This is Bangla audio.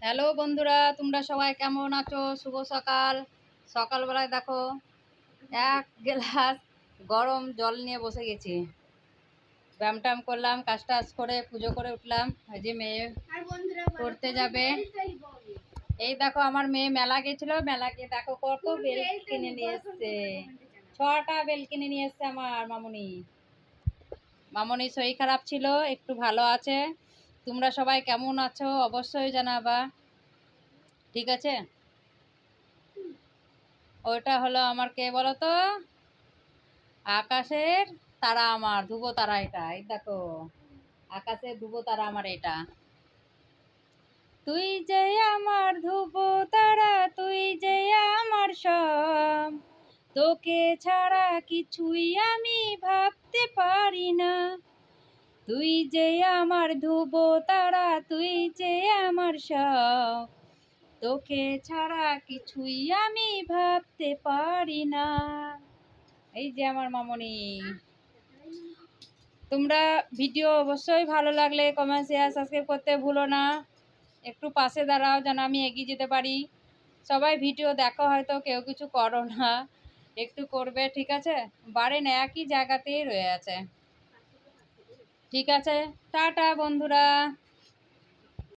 হ্যালো বন্ধুরা, তোমরা সবাই কেমন আছো? শুভ সকাল। সকালবেলায় দেখো এক গ্লাস গরম জল নিয়ে বসে গেছি। ব্যায়াম ট্যাম করলাম, কাজ টাজ করে পুজো করে উঠলাম। এই যে মেয়ে পড়তে যাবে। এই দেখো আমার মেয়ে মেলা গেছিল, মেলাকে দেখো কত বেল কিনে নিয়ে এসছে। 6টা বেল কিনে নিয়ে এসছে আমার মামুনি। মামুনির শরীর খারাপ ছিল, একটু ভালো আছে। তোমরা সবাই কেমন আছো অবশ্যই জানাবা, ঠিক আছে? ওইটা হলো আমার কে বলো তো? আকাশের তারা, আমার ধ্রুব তারা। এটা এই দেখো, আকাশের ধ্রুব তারা আমার এটা। তুই যে আমার ধ্রুব তারা, তুই যে আমার সব, তোকে ছাড়া কিছুই আমি ভাবতে পারি না। তুই যে আমার ধ্রুব তারা, তুই যে আমার সব, তোকে ছাড়া কিছুই আমি ভাবতে পারি না। এই যে আমার মামনি। তোমরা ভিডিও অবশ্যই ভালো লাগলে কমেন্ট শেয়ার সাবস্ক্রাইব করতে ভুলো না। একটু পাশে দাঁড়াও যেন আমি এগিয়ে যেতে পারি। সবাই ভিডিও দেখো, হয়তো কেউ কিছু করো না, একটু করবে, ঠিক আছে? বাড়েন একই জায়গাতেই রয়ে আছে, ঠিক আছে? টাটা বন্ধুরা।